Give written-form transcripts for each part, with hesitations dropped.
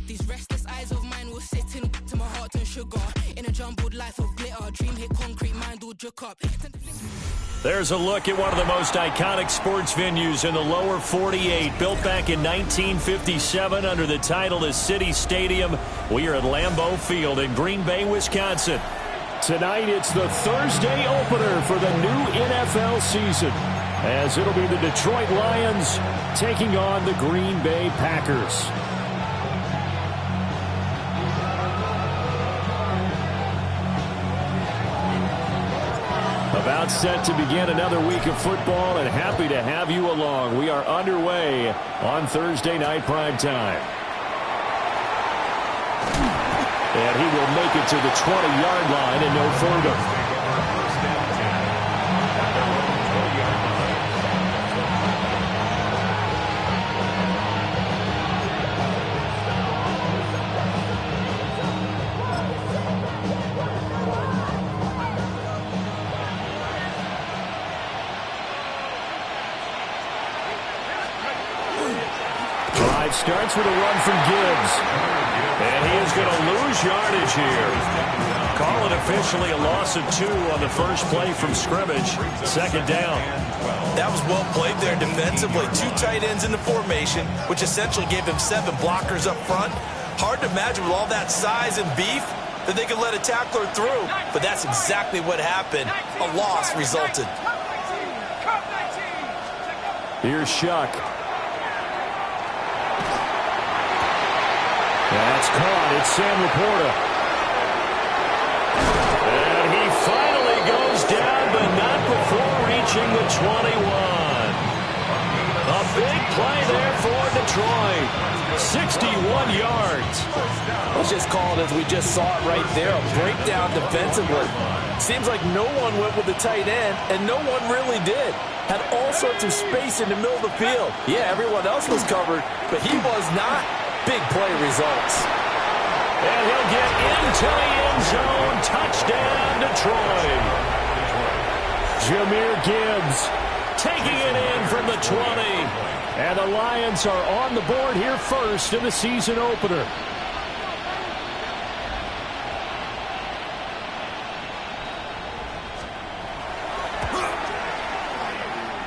These restless eyes of mine will sit in to my heart and sugar. In a jumbled life of glitter, dream hit concrete, mind all jerk up. There's a look at one of the most iconic sports venues in the lower 48. Built back in 1957 under the title of City Stadium. We are at Lambeau Field in Green Bay, Wisconsin. Tonight it's the Thursday opener for the new NFL season, as it'll be the Detroit Lions taking on the Green Bay Packers. About set to begin another week of football, and happy to have you along. We are underway on Thursday night primetime. And he will make it to the 20-yard line and no further. Starts with a run from Gibbs. And he is going to lose yardage here. Call it officially a loss of 2 on the first play from scrimmage. Second down. That was well played there defensively. 2 tight ends in the formation, which essentially gave them 7 blockers up front. Hard to imagine with all that size and beef that they could let a tackler through. But that's exactly what happened. A loss resulted. Here's Shuck. That's caught. It's Sam Laporta. And he finally goes down, but not before reaching the 21. A big play there for Detroit. 61 yards. Let's just call it as we just saw it right there. A breakdown defensively. Seems like no one went with the tight end, and no one really did. Had all sorts of space in the middle of the field. Yeah, everyone else was covered, but he was not. Big play results. And he'll get into the end zone. Touchdown, Detroit. Jahmyr Gibbs taking it in from the 20. And the Lions are on the board here first in the season opener.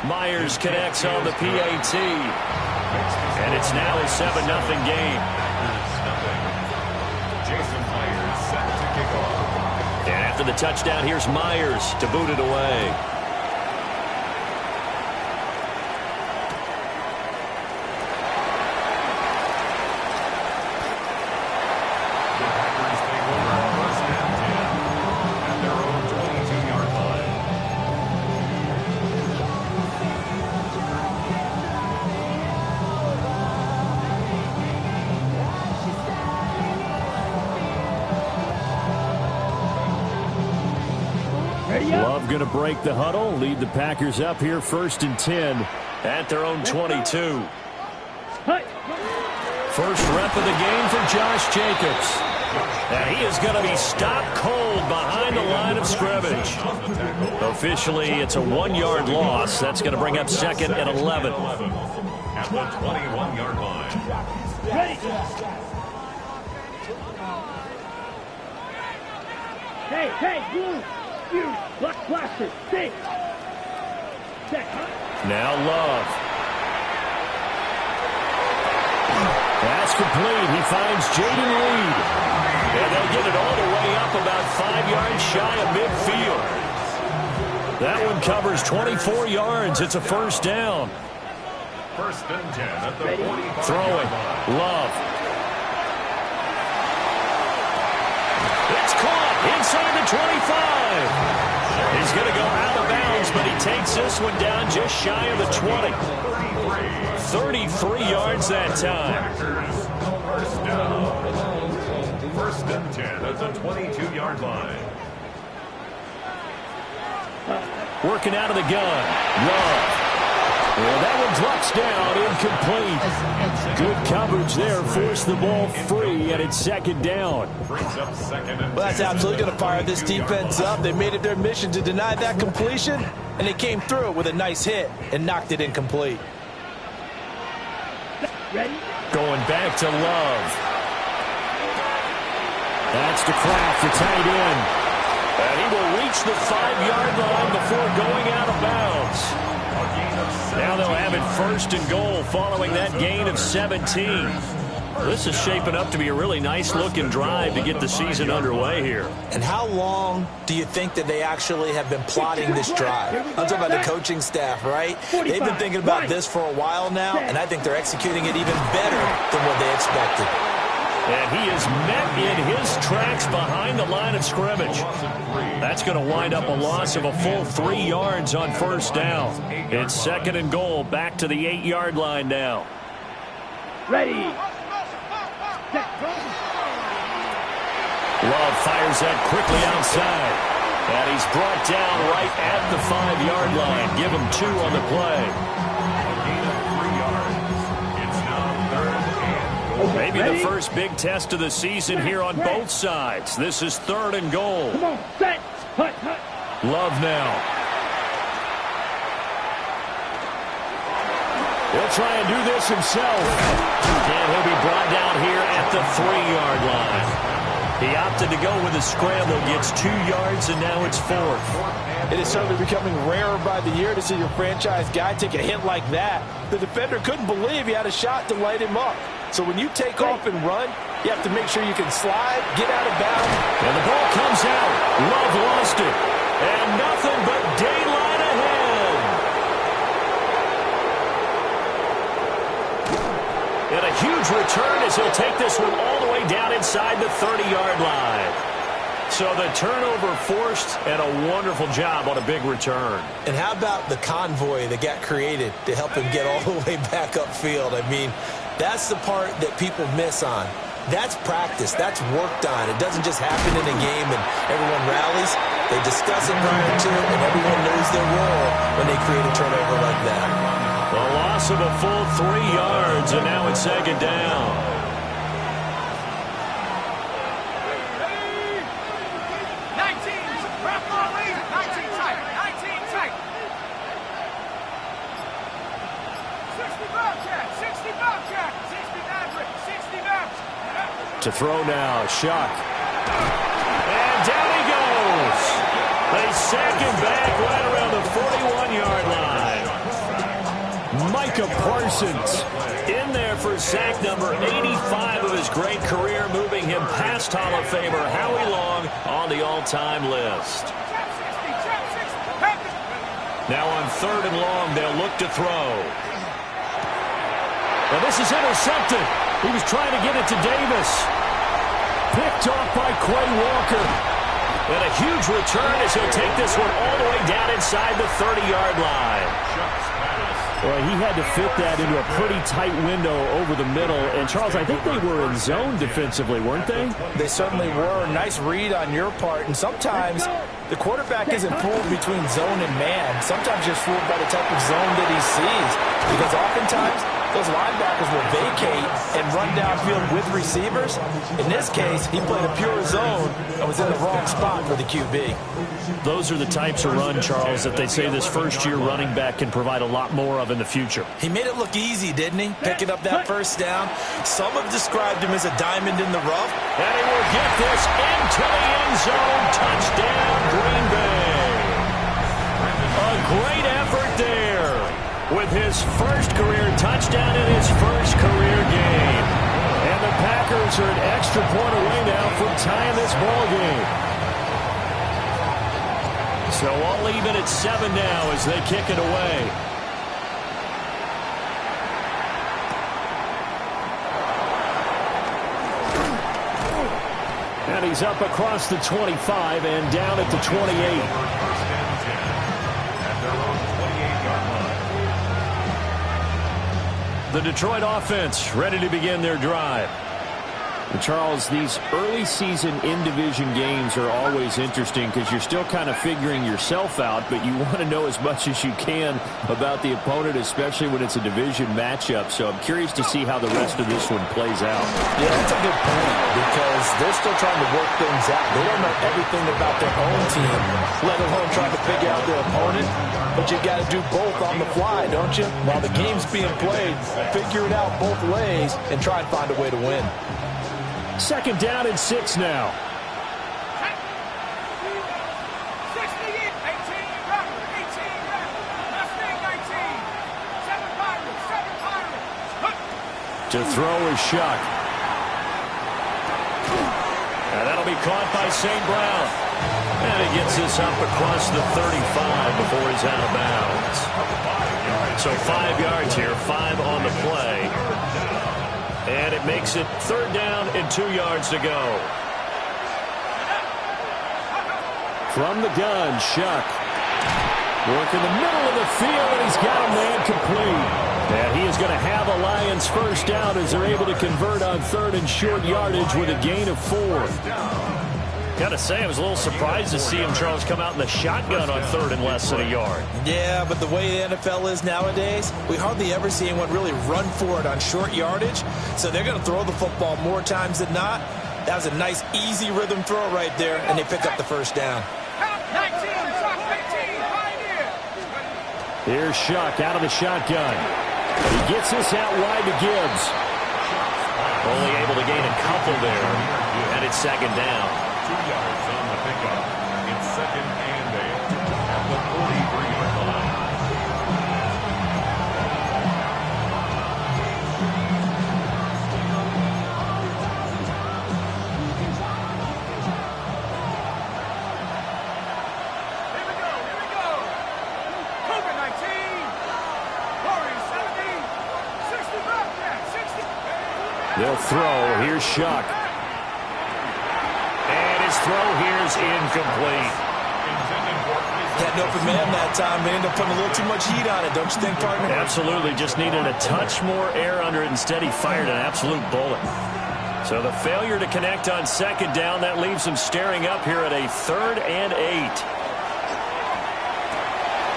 Myers connects on the PAT. And it's now a 7-0 game. And after the touchdown, here's Myers to boot it away. Love going to break the huddle, lead the Packers up here 1st and 10 at their own 22. First rep of the game for Josh Jacobs. And he is going to be stopped cold behind the line of scrimmage. Officially, it's a 1-yard loss. That's going to bring up 2nd and 11. At the 21-yard line. Ready. Hey, blue. You, blaster, stay. Now Love. That's complete. He finds Jaden Reed. And they'll get it all the way up about 5 yards shy of midfield. That one covers 24 yards. It's a first down. 1st and 10 at the 45. Throwing. Love. It's caught inside the 25. He's going to go out of bounds, but he takes this one down just shy of the 20. 33 yards that time. First down. 1st and 10 at the 22-yard line. Working out of the gun. Love. Well, that one drops down, incomplete. Good coverage there, forced the ball free, and it's second down. Well, that's absolutely going to fire this defense up. They made it their mission to deny that completion, and they came through with a nice hit and knocked it incomplete. Ready? Going back to Love. That's to Kraft, the tight end. And he will reach the 5-yard line before going out of bounds. Now they'll have it first and goal following that gain of 17. This is shaping up to be a really nice-looking drive to get the season underway here. And how long do you think that they actually have been plotting this drive? I'm talking about the coaching staff, right? They've been thinking about this for a while now, and I think they're executing it even better than what they expected. And he is met in his tracks behind the line of scrimmage. That's going to wind up a loss of a full 3 yards on first down. It's second and goal, back to the 8-yard line now. Ready. Love fires that quickly outside. And he's brought down right at the 5-yard line. Give him 2 on the play. Maybe the first big test of the season here on both sides. This is third and goal. Come on, set. Hut, hut. Love now. He'll try and do this himself. And he'll be brought down here at the 3-yard line. He opted to go with a scramble, gets 2 yards, and now it's fourth. It is certainly becoming rarer by the year to see your franchise guy take a hit like that. The defender couldn't believe he had a shot to light him up. So when you take off and run, you have to make sure you can slide, get out of bounds. And the ball comes out. Love lost it. And nothing but daylight ahead. And a huge return as he'll take this one all the way down inside the 30-yard line. So the turnover forced, and a wonderful job on a big return. And how about the convoy that got created to help him get all the way back upfield? I mean, that's the part that people miss on. That's practice. That's worked on. It doesn't just happen in a game and everyone rallies. They discuss it prior to it, and everyone knows their role when they create a turnover like that. The loss of a full 3 yards, and now it's second down. To throw now, Shuck. And down he goes. They sack him back right around the 41-yard line. Micah Parsons in there for sack number 85 of his great career, moving him past Hall of Famer Howie Long on the all-time list. Now on third and long, they'll look to throw. Well, this is intercepted. He was trying to get it to Davis. Picked off by Quay Walker. And a huge return as he'll take this one all the way down inside the 30-yard line. Well, he had to fit that into a pretty tight window over the middle. And, Charles, I think they were in zone defensively, weren't they? They certainly were. Nice read on your part. And sometimes the quarterback isn't fooled between zone and man. Sometimes you're fooled by the type of zone that he sees. Because oftentimes those linebackers will vacate and run downfield with receivers. In this case, he played a pure zone and was in the wrong spot for the QB. Those are the types of run, Charles, that they say this first-year running back can provide a lot more of in the future. He made it look easy, didn't he? Picking up that first down. Some have described him as a diamond in the rough. And he will get this into the end zone. Touchdown, Green Bay. A great effort there with his first career touchdown in his first career game. And the Packers are an extra point away now from tying this ball game. So all even at 7 now as they kick it away. And he's up across the 25 and down at the 28. The Detroit offense ready to begin their drive. And Charles, these early season in-division games are always interesting because you're still kind of figuring yourself out, but you want to know as much as you can about the opponent, especially when it's a division matchup. So I'm curious to see how the rest of this one plays out. Yeah, that's a good point because they're still trying to work things out. They don't know everything about their own team, let alone trying to figure out their opponent. But you got to do both on the fly, don't you? While the game's being played, figure it out both ways and try and find a way to win. 2nd down and 6 now. To throw is Shuck. And that'll be caught by St. Brown. And he gets this up across the 35 before he's out of bounds. So 5 yards here, 5 on the play. And it makes it 3rd down and 2 yards to go. From the gun, Shuck. Work in the middle of the field, and he's got a man complete. And he is going to have a Lions first down as they're able to convert on 3rd and short yardage with a gain of 4. Got to say, I was a little surprised to see him, Charles, come out in the shotgun on 3rd and less than a yard. Yeah, but the way the NFL is nowadays, we hardly ever see anyone really run for it on short yardage. So they're going to throw the football more times than not. That was a nice, easy rhythm throw right there, and they pick up the first down. Here's Shuck out of the shotgun. He gets this out wide to Gibbs. Only able to gain a couple there, and it's 2nd down. 2 yards on the pickup. It's 2nd and 8 at the 43-yard line. They'll throw. Here's Shuck. And his throw here is incomplete. Got an open man that time. They ended up putting a little too much heat on it, don't you think, partner? Absolutely. Just needed a touch more air under it. Instead, he fired an absolute bullet. So the failure to connect on 2nd down, that leaves him staring up here at a 3rd and 8.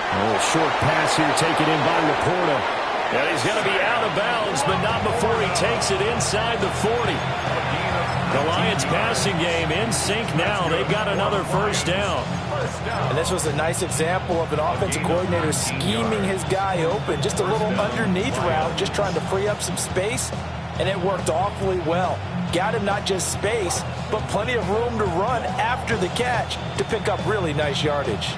A little short pass here taken in by Laporta. And he's going to be out of bounds, but not before he takes it inside the 40. The Lions passing game in sync now. They've got another first down. And this was a nice example of an offensive coordinator scheming his guy open. Just a little underneath route, just trying to free up some space, and it worked awfully well. Got him not just space, but plenty of room to run after the catch to pick up really nice yardage.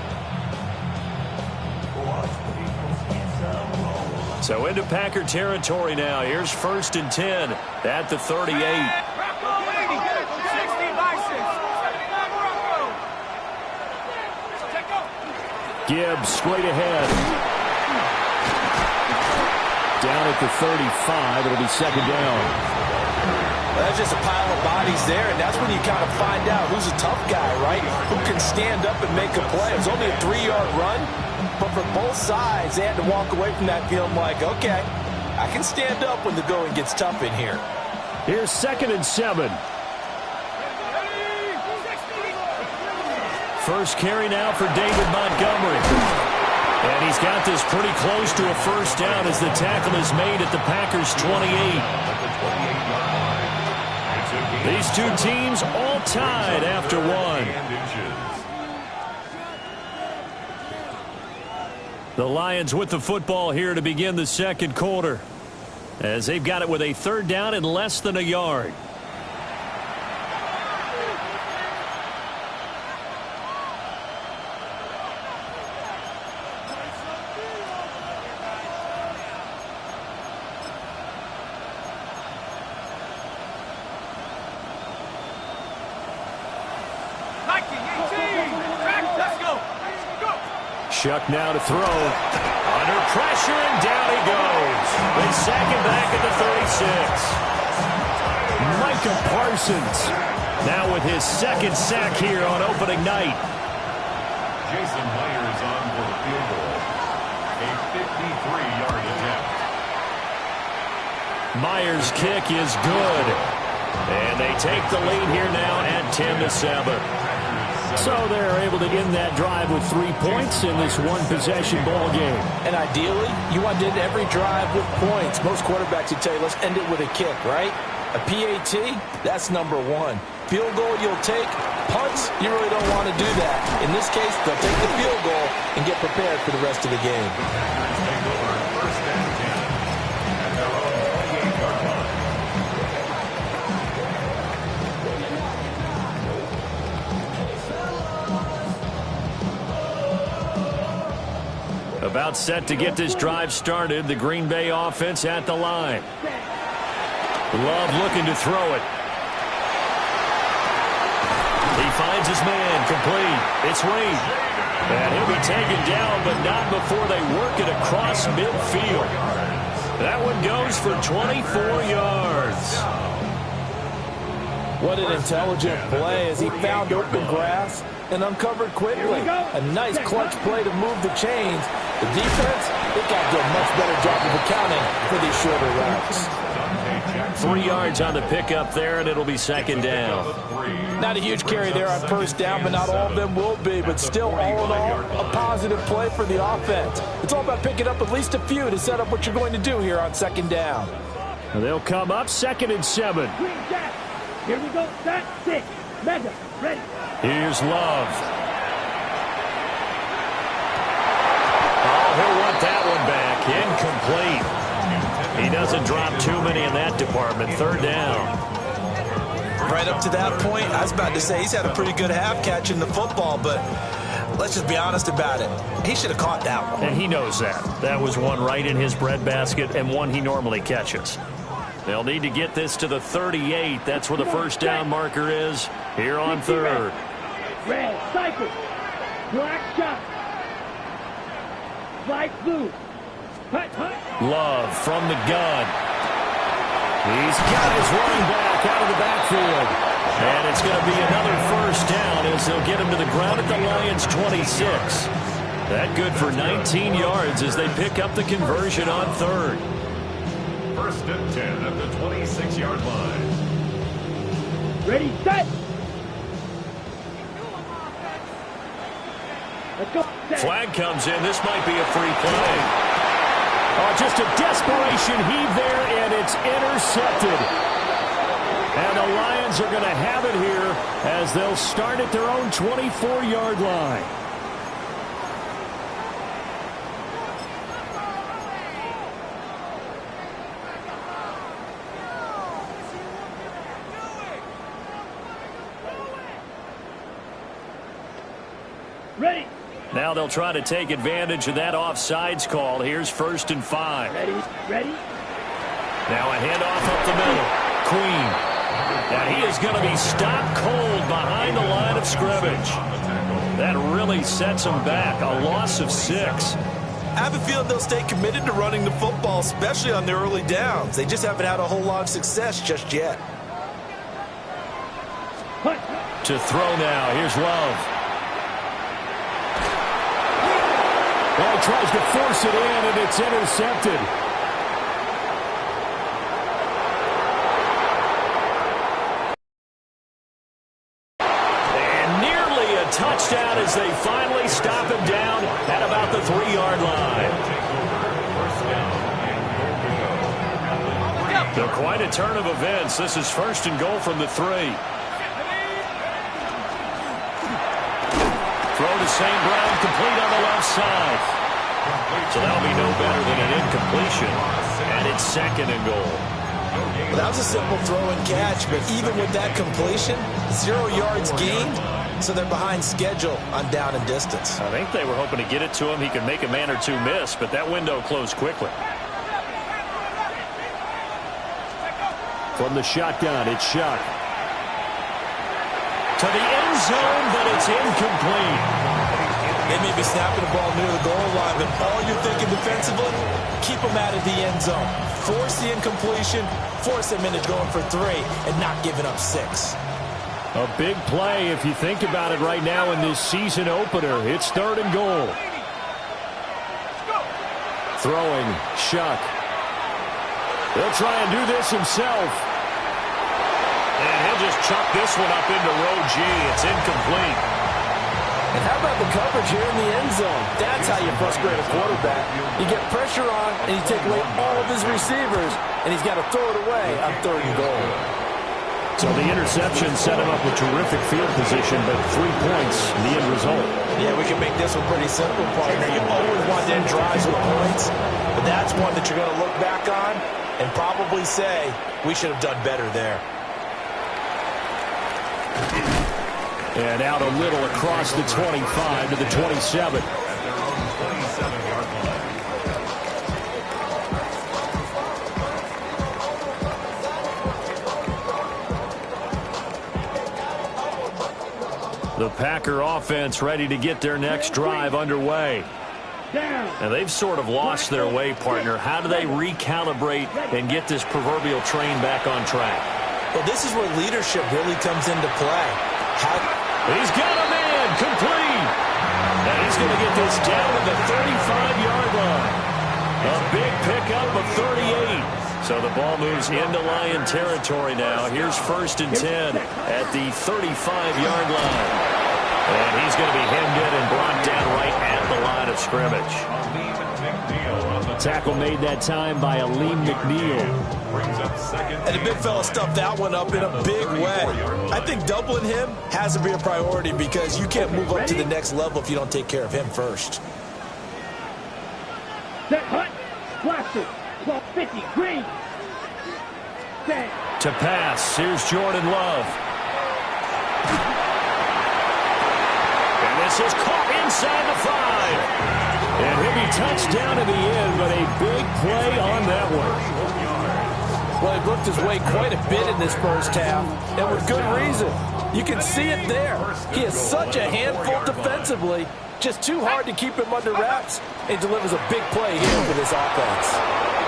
So into Packer territory now. Here's 1st and 10 at the 38. Gibbs straight ahead. Down at the 35. It'll be 2nd down. Well, that's just a pile of bodies there, and that's when you kind of find out who's a tough guy, right? Who can stand up and make a play. It's only a 3-yard run. But for both sides, they had to walk away from that feeling like, okay, I can stand up when the going gets tough in here. Here's 2nd and 7. First carry now for David Montgomery. And he's got this pretty close to a first down as the tackle is made at the Packers' 28. These two teams all tied after one. The Lions with the football here to begin the 2nd quarter, as they've got it with a 3rd down and less than a yard. Shuck now to throw. Under pressure, and down he goes. They sack him back at the 36. Micah Parsons now with his 2nd sack here on opening night. Jason Myers on for the field goal. A 53-yard attempt. Myers' kick is good. And they take the lead here now at 10-7. So they're able to end that drive with 3 points in this one-possession ball game. And ideally, you want to end every drive with points. Most quarterbacks would tell you, let's end it with a kick, right? A PAT, that's number 1. Field goal you'll take. Punts, you really don't want to do that. In this case, they'll take the field goal and get prepared for the rest of the game. About set to get this drive started. The Green Bay offense at the line. Love looking to throw it. He finds his man, complete. It's Reed. And he'll be taken down, but not before they work it across midfield. That one goes for 24 yards. What an intelligent play as he found open grass and uncovered quickly. A nice clutch play to move the chains. The defense, they got to do a much better job of accounting for these shorter routes. 3 yards on the pickup there, and it'll be second down. Not a huge carry there on first down, but not all of them will be. But still, all in all, a positive play for the offense. It's all about picking up at least a few to set up what you're going to do here on second down. They'll come up 2nd and 7. Here we go. Set, 6. Mega. Ready. Here's Love. Oh, he'll want that one back. Incomplete. He doesn't drop too many in that department. 3rd down. Right up to that point, I was about to say he's had a pretty good half catching the football, but let's just be honest about it. He should have caught that one. And he knows that. That was one right in his breadbasket and one he normally catches. They'll need to get this to the 38. That's where the first down marker is here on 3rd. Red, cycle. Black shot. Light blue. Hut, hut. Love from the gun. He's got his running back out of the backfield. And it's going to be another first down as they'll get him to the ground at the Lions' 26. That good for 19 yards as they pick up the conversion on 3rd. 1st and 10 at the 26-yard line. Ready, set. Let's go. Set. Flag comes in. This might be a free play. Oh, just a desperation heave there, and it's intercepted. And the Lions are going to have it here as they'll start at their own 24-yard line. Ready. Now they'll try to take advantage of that offsides call. Here's 1st and 5. Ready. Ready. Now a handoff up the middle. Queen. Now he is going to be stopped cold behind the line of scrimmage. That really sets him back. A loss of 6. I have a feeling they'll stay committed to running the football, especially on their early downs. They just haven't had a whole lot of success just yet. Hut. To throw now. Here's Love. Well, he tries to force it in, and it's intercepted. And nearly a touchdown as they finally stop him down at about the 3-yard line. So quite a turn of events. This is 1st and goal from the 3. Throw to St. Brown, complete on the left side. So that'll be no better than an incompletion. And it's 2nd and goal. Well, that was a simple throw and catch, but even with that completion, 0 yards gained, so they're behind schedule on down and distance. I think they were hoping to get it to him. He could make a man or two miss, but that window closed quickly. From the shotgun, it's Shuck. To the end zone, but it's incomplete. They may be snapping the ball near the goal line, but all you're thinking defensively, keep them out of the end zone. Force the incompletion, force them into going for 3, and not giving up 6. A big play if you think about it right now in this season opener. It's 3rd and goal. Throwing, Shuck. He'll try and do this himself. And he'll just chuck this one up into row G. It's incomplete. And how about the coverage here in the end zone? That's how you frustrate a quarterback. You get pressure on, and you take away all of his receivers, and he's got to throw it away on 3rd and goal. So the interception set him up with terrific field position, but 3 points in the end result. Yeah, we can make this one pretty simple, partner. You always want to end drives with points, but that's one that you're going to look back on and probably say, we should have done better there. And out a little across the 25 to the 27. The Packer offense ready to get their next drive underway. And they've sort of lost their way, partner. How do they recalibrate and get this proverbial train back on track? Well, this is where leadership really comes into play. He's got a man complete. And he's going to get this down to the 35-yard line. A big pickup of 38. So the ball moves into Lion territory now. Here's 1st and 10 at the 35-yard line. And he's going to be hemmed in and brought down right at the line of scrimmage. Tackle made that time by Aleem McNeil. And the big fella stuffed that one up in a big way. I think doubling him has to be a priority because you can't move up to the next level if you don't take care of him first. Set hut. Blaster. 1250. Green. Stand. To pass. Here's Jordan Love. And this is caught inside the 5. And he'll be touched down in the end, but a big play on that one. Well, he looked his way quite a bit in this first half, and with good reason. You can see it there. He is such a handful defensively, just too hard to keep him under wraps, and delivers a big play here for this offense.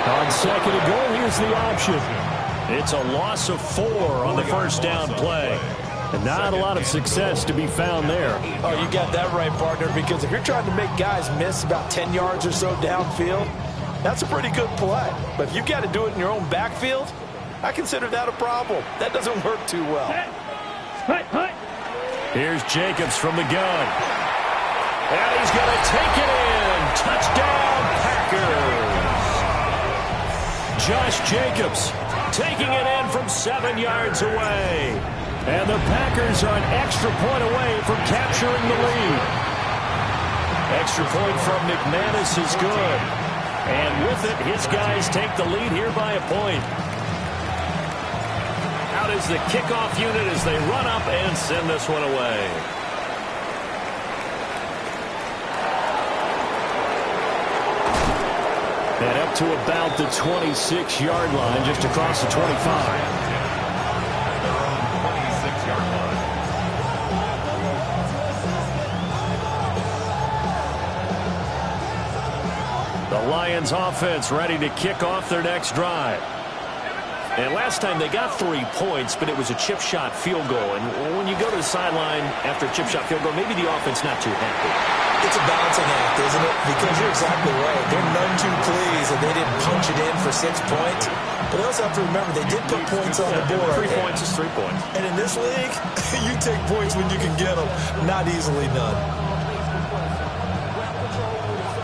On 2nd and goal, here's the option. It's a loss of 4 on the first down play. And not a lot of success to be found there. Oh, you got that right, partner, because if you're trying to make guys miss about 10 yards or so downfield, that's a pretty good play. But if you've got to do it in your own backfield, I consider that a problem. That doesn't work too well. Here's Jacobs from the gun. And he's going to take it in. Touchdown, Packers. Josh Jacobs taking it in from 7 yards away. And the Packers are an extra point away from capturing the lead. Extra point from McManus is good. And with it, his guys take the lead here by a point. Out is the kickoff unit as they run up and send this one away. And up to about the 26-yard line, just across the 25. The Lions offense ready to kick off their next drive. And last time they got 3 points, but it was a chip shot field goal. And when you go to the sideline after a chip shot field goal, maybe the offense not too happy. It's a balancing act, isn't it? Because you're exactly right. They're none too pleased that they didn't punch it in for 6 points. But they also have to remember they did put points on the board. 3 points is 3 points. And in this league, you take points when you can get them. Not easily done.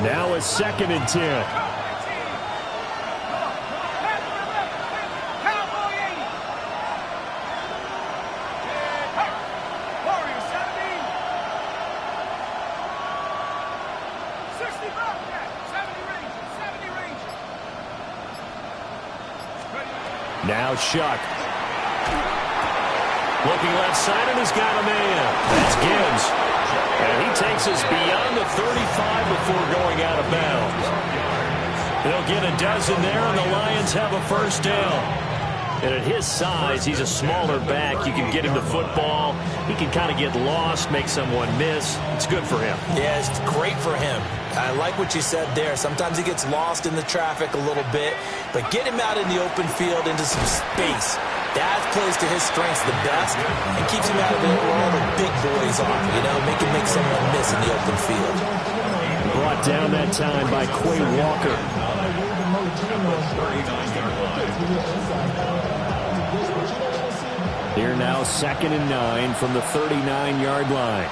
Now it's 2nd and 10. Now Shuck. Looking left side, and he's got a man. That's Gibbs. And he takes us beyond the 35 before going out of bounds. They'll get a dozen there, and the Lions have a first down. And at his size, he's a smaller back. You can get him the football. He can kind of get lost, make someone miss. It's good for him. Yeah, it's great for him. I like what you said there. Sometimes he gets lost in the traffic a little bit, but get him out in the open field into some space. That plays to his strengths the best and keeps him out of there where all the big boys are, you know, make someone miss in the open field. Brought down that time by Quay Walker. Here now, 2nd and 9 from the 39-yard line.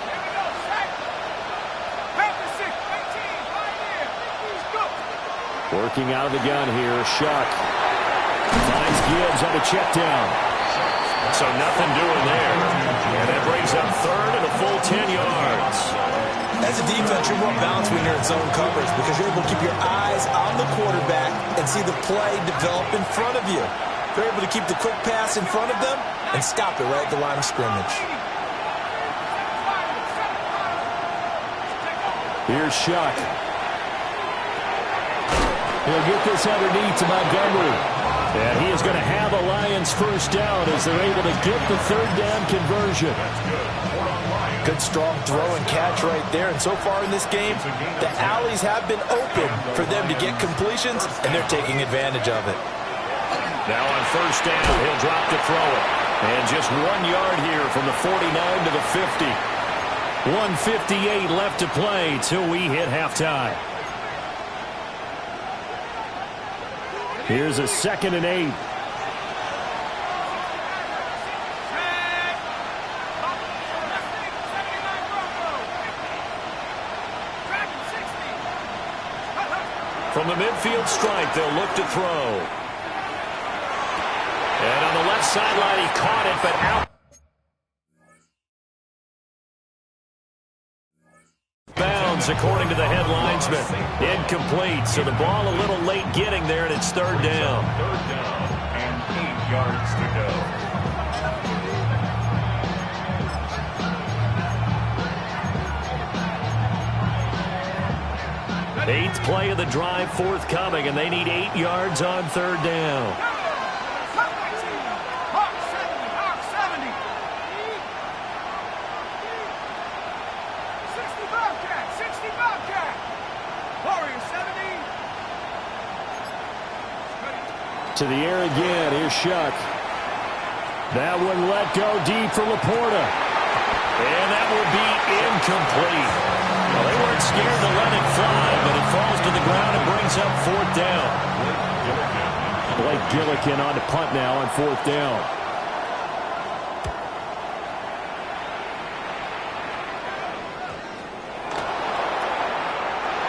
Working out of the gun here, Shuck. Finds Gibbs on a check down. So nothing doing there. And that brings up 3rd and a full 10 yards. As a defense, you're more balanced when you're in zone coverage because you're able to keep your eyes on the quarterback and see the play develop in front of you. You're able to keep the quick pass in front of them and stop it right at the line of scrimmage. Here's Shuck. He'll get this underneath to Montgomery. And he is going to have a Lions first down as they're able to get the 3rd down conversion. Good strong throw and catch right there. And so far in this game, the alleys have been open for them to get completions, and they're taking advantage of it. Now on first down, he'll drop to throw it. And just 1 yard here from the 49 to the 50. 1:58 left to play till we hit halftime. Here's a 2nd and 8. From the midfield stripe, they'll look to throw. And on the left sideline, he caught it, but out. Bounds, according to the head linesman. Incomplete, so the ball a little late getting there, and it's 3rd down. 3rd down and 8 yards to go. Eighth play of the drive forthcoming, and they need 8 yards on 3rd down. To the air again. Here's Shuck. That one let go deep for Laporta. And that will be incomplete. Well, they weren't scared to let it fly, but it falls to the ground and brings up 4th down. Blake Gillikin on to punt now on 4th down.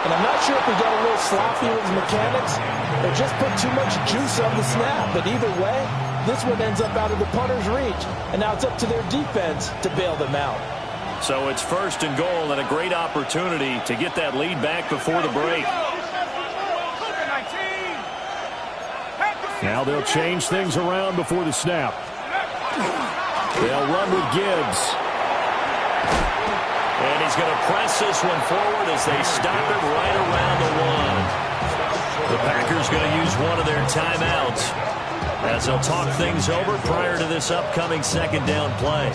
And I'm not sure if he got a little sloppy with his mechanics or just put too much juice on the snap. But either way, this one ends up out of the punter's reach. And now it's up to their defense to bail them out. So it's 1st and goal and a great opportunity to get that lead back before the break. Now they'll change things around before the snap. They'll run with Gibbs. And he's going to press this one forward as they stop it right around the 1. The Packers going to use one of their timeouts as they'll talk things over prior to this upcoming 2nd down play.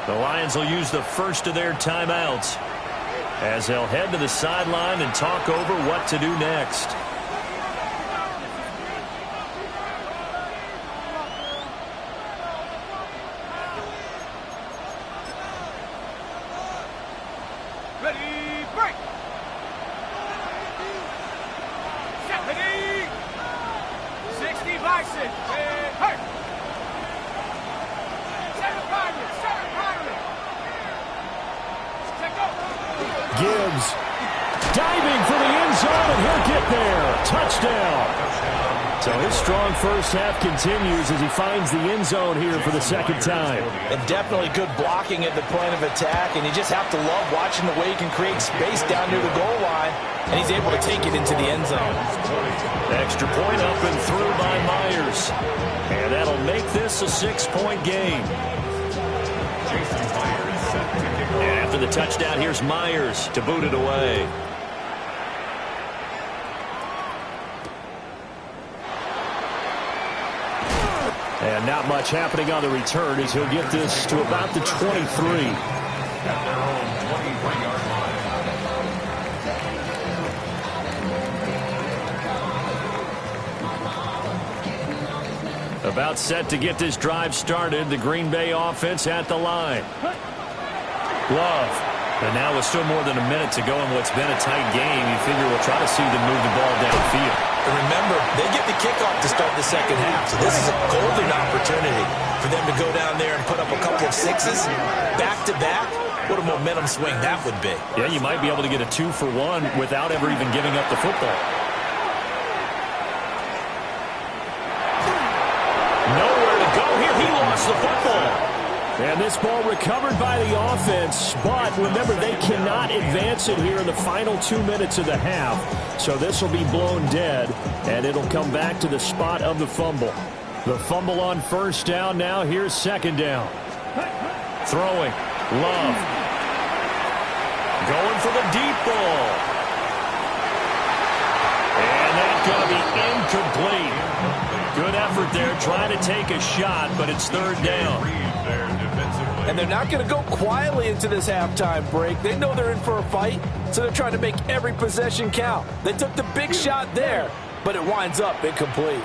The Lions will use the first of their timeouts as they'll head to the sideline and talk over what to do next. Ready, break! Set, ready! 60 Bison, hey! 7 Pirates, 7 Pirates! Check out! Gibbs diving for the end zone, and he'll get there. Touchdown. So his strong first half continues as he finds the end zone here for the 2nd time. And definitely good blocking at the point of attack, and you just have to love watching the way he can create space down near the goal line, and he's able to take it into the end zone. Extra point up and through by Myers. And that'll make this a 6-point game. And after the touchdown, here's Myers to boot it away. And not much happening on the return as he'll get this to about the 23. At their own 23-yard line. About set to get this drive started. The Green Bay offense at the line. Love. And now with still more than a minute to go in what's been a tight game, you figure we'll try to see them move the ball downfield. And remember, they get the kickoff to start the second half, so this is a golden opportunity for them to go down there and put up a couple of sixes back-to-back. What a momentum swing that would be. Yeah, you might be able to get a 2-for-1 without ever even giving up the football. Nowhere to go here. He lost the football. And this ball recovered by the offense, but remember, they cannot advance it here in the final 2 minutes of the half. So this will be blown dead, and it'll come back to the spot of the fumble. The fumble on first down now. Here's second down. Throwing. Love. Going for the deep ball. And that's going to be incomplete. Good effort there, trying to take a shot, but it's third down. And they're not going to go quietly into this halftime break. They know they're in for a fight, so they're trying to make every possession count. They took the big shot there, but it winds up incomplete.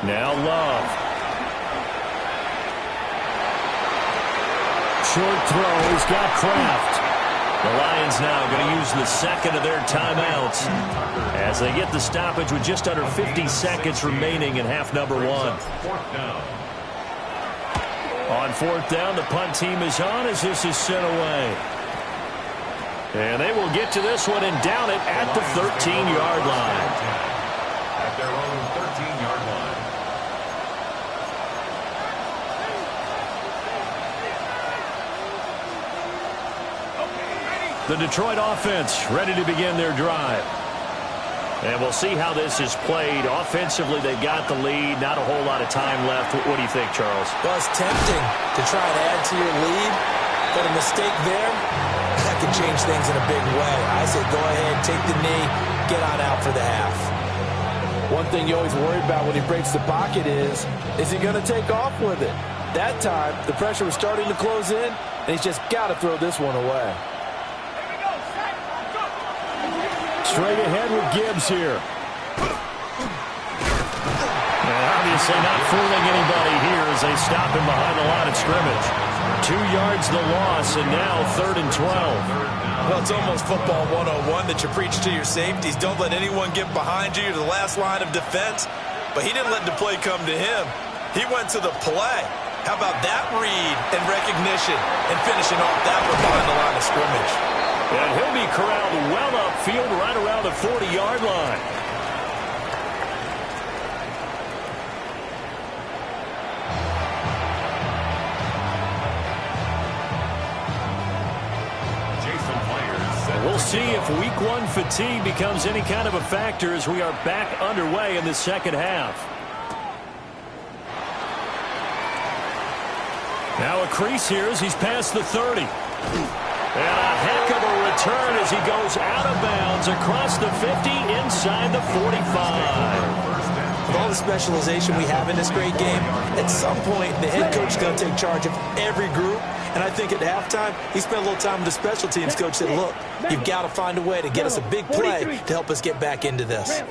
Now Love. Short throw. He's got Kraft. The Lions now going to use the second of their timeouts as they get the stoppage with just under 50 seconds remaining in half number one. On fourth down, the punt team is on as this is sent away. And they will get to this one and down it at the 13-yard line. At their own 13-yard line. The Detroit offense ready to begin their drive. And we'll see how this is played. Offensively, they got the lead. Not a whole lot of time left. What do you think, Charles? Well, it's tempting to try and add to your lead, but a mistake there, that could change things in a big way. I say go ahead, take the knee, get on out for the half. One thing you always worry about when he breaks the pocket is he going to take off with it? That time, the pressure was starting to close in, and he's just got to throw this one away. Straight ahead with Gibbs here. And obviously not fooling anybody here as they stop him behind the line of scrimmage. 2 yards the loss, and now 3rd and 12. Well, it's almost football 101 that you preach to your safeties. Don't let anyone get behind you to the last line of defense. But he didn't let the play come to him. He went to the play. How about that read and recognition and finishing off that one behind the line of scrimmage? And he'll be corralled well upfield right around the 40-yard line. We'll see if week one fatigue becomes any kind of a factor as we are back underway in the second half. Now a crease here as he's past the 30. And a heck of a return as he goes out of bounds across the 50 inside the 45. With all the specialization we have in this great game, at some point the head coach is going to take charge of every group. And I think at halftime, he spent a little time with the special teams coach and said, look, you've got to find a way to get us a big play to help us get back into this.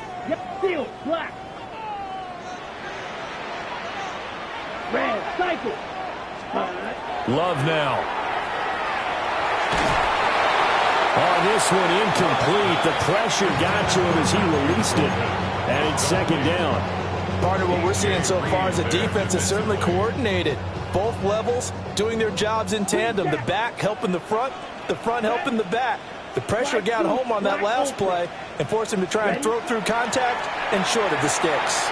Love now. Oh, this one incomplete. The pressure got to him as he released it. And it's second down. Partner, what we're seeing so far is the defense is certainly coordinated. Both levels doing their jobs in tandem. The back helping the front helping the back. The pressure got home on that last play and forced him to try and throw through contact and short of the sticks.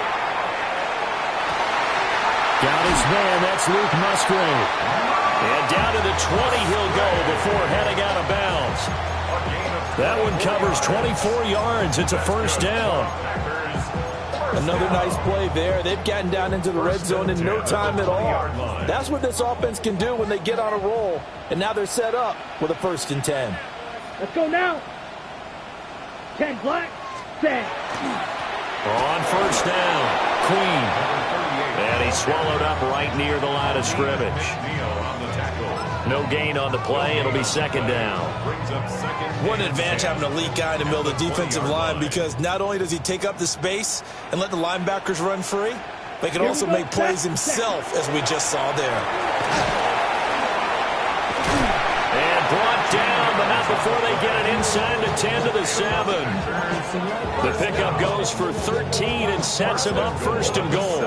Got his man. That's Luke Musgrave. And down to the 20 he'll go before heading out of bounds. That one covers 24 yards. It's a first down. Another nice play there. They've gotten down into the red zone in no time at all. That's what this offense can do when they get on a roll. And now they're set up with a 1st and 10. Let's go now. 10 black, 10. On first down, Queen. And he He's swallowed up right near the line of scrimmage. No gain on the play. It'll be second down. What an advantage having a elite guy in the middle of the defensive line, because not only does he take up the space and let the linebackers run free, but he can also make plays himself, as we just saw there. Brought down, but not before they get it inside the 10 to the 7. The pickup goes for 13 and sets him up first and goal.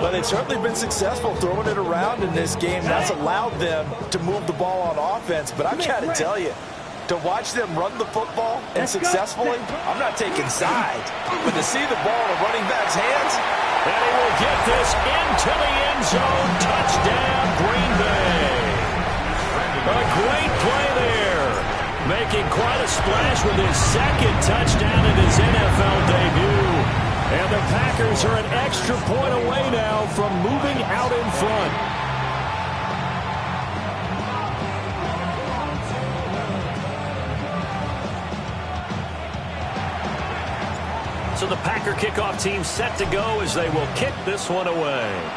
But they've certainly been successful throwing it around in this game. That's allowed them to move the ball on offense. But I've got to tell you, to watch them run the football and successfully, I'm not taking sides. But to see the ball in a running back's hands, and he will get this into the end zone. Touchdown, Green Bay. A great play there, making quite a splash with his second touchdown in his NFL debut. And the Packers are an extra point away now from moving out in front. So the Packer kickoff team set to go as they will kick this one away.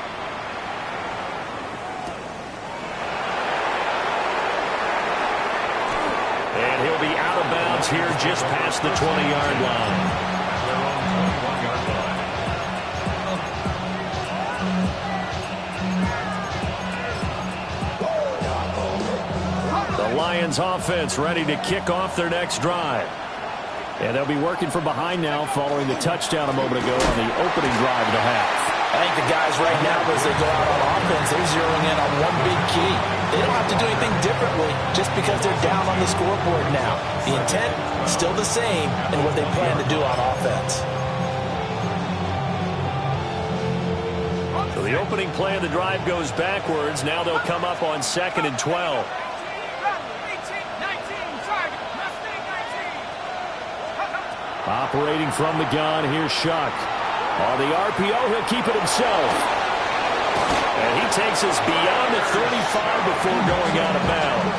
And he'll be out of bounds here just past the 20-yard line. The Lions offense ready to kick off their next drive. And they'll be working from behind now following the touchdown a moment ago on the opening drive of the half. I think the guys right now, as they go out on offense, they're zeroing in on one big key. They don't have to do anything differently just because they're down on the scoreboard now. The intent, still the same in what they plan to do on offense. So the opening play of the drive goes backwards. Now they'll come up on 2nd and 12. Operating from the gun, here's Shuck. On the RPO, he'll keep it himself. And he takes us beyond the 35 before going out of bounds.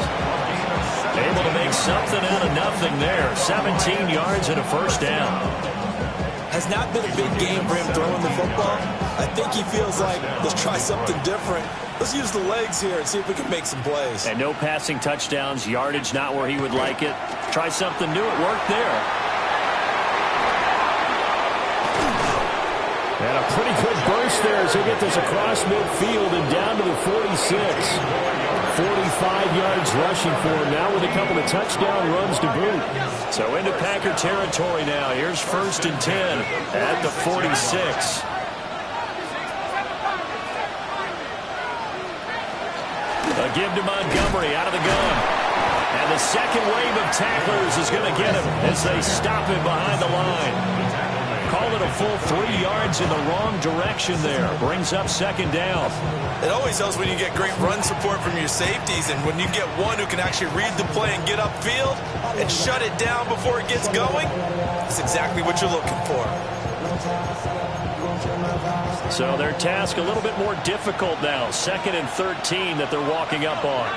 Able to make something out of nothing there. 17 yards and a first down. Has not been a big game for him throwing the football. I think he feels like, let's try something different. Let's use the legs here and see if we can make some plays. And no passing touchdowns, yardage not where he would like it. Try something new, it worked there. And a pretty good burst there as they get this across midfield and down to the 46. 45 yards rushing for him now with a couple of touchdown runs to boot. So into Packer territory now. Here's 1st and 10 at the 46. A give to Montgomery out of the gun. And the second wave of tacklers is going to get him as they stop him behind the line. Call it a full 3 yards in the wrong direction there. Brings up 2nd down. It always helps when you get great run support from your safeties, and when you get one who can actually read the play and get upfield and shut it down before it gets going, that's exactly what you're looking for. So their task a little bit more difficult now. 2nd and 13 that they're walking up on.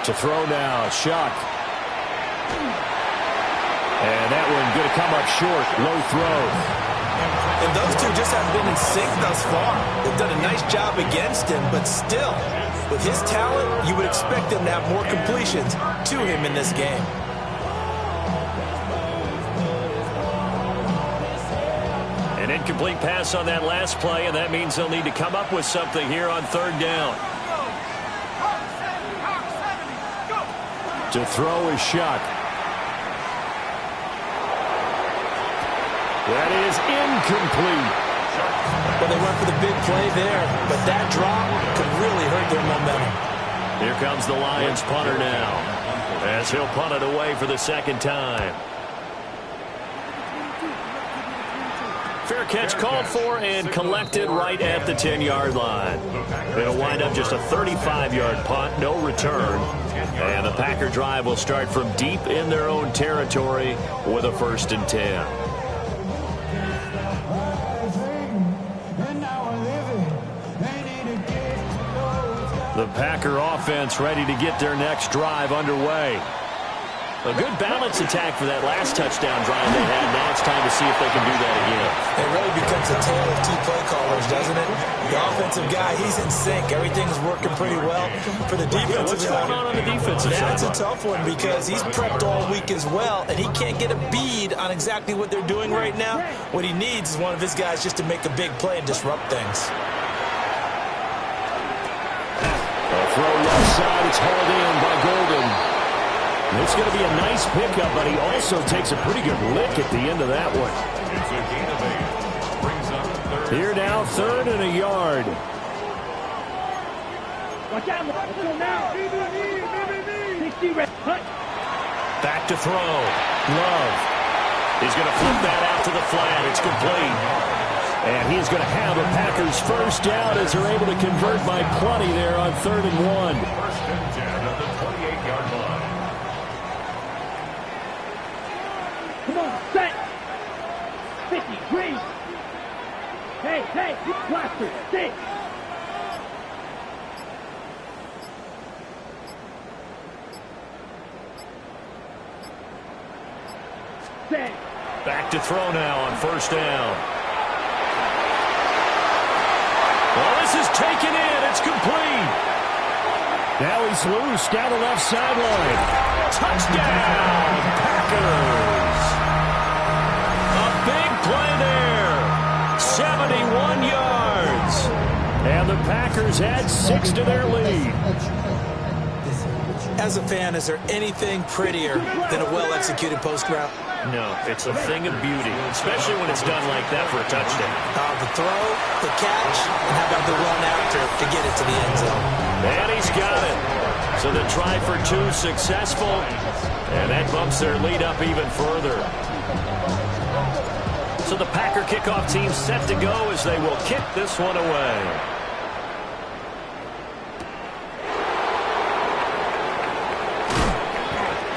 To throw now, Shuck. And that one going to come up short, low throw. And those two just haven't been in sync thus far. They've done a nice job against him, but still, with his talent, you would expect them to have more completions to him in this game. An incomplete pass on that last play, and that means they'll need to come up with something here on 3rd down. To throw is Shuck. That is incomplete. Well, they went for the big play there, but that drop could really hurt their momentum. Here comes the Lions punter now, as he'll punt it away for the 2nd time. Fair catch called for and collected right at the 10-yard line. It'll wind up just a 35-yard punt, no return. And the Packer drive will start from deep in their own territory with a 1st and 10. The Packer offense ready to get their next drive underway. A good balance attack for that last touchdown drive they had. Now it's time to see if they can do that again. It really becomes a tale of two play callers, doesn't it? The offensive guy, he's in sync. Everything's working pretty well. For the defensive what's going on the defensive side? That's a tough one because he's prepped all week as well, and he can't get a bead on exactly what they're doing right now. What he needs is one of his guys just to make a big play and disrupt things. A throw left side. It's hauled in by Golden. It's going to be a nice pickup, but he also takes a pretty good lick at the end of that one. It's a gain of 8. Brings up third. Here now, 3rd and a yard. Watch out, now. Back to throw. Love. He's going to flip that out to the flat. It's complete. And he's going to have a Packers first down as they're able to convert by plenty there on 3rd and 1. First and 10 at the 28-yard line. Come on, set. 53. Hey, you blaster, 6. Set. Back to throw now on 1st down. Well, this is taken in. It's complete. Now he's loose down the left sideline. Touchdown, Packers. A big play there. 71 yards. And the Packers add 6 to their lead. As a fan, is there anything prettier than a well-executed post route? No, it's a thing of beauty, especially when it's done like that for a touchdown. The throw, the catch, and how about the run after to get it to the end zone? And he's got it. So the try for 2 successful, and that bumps their lead up even further. So the Packer kickoff team set to go as they will kick this one away.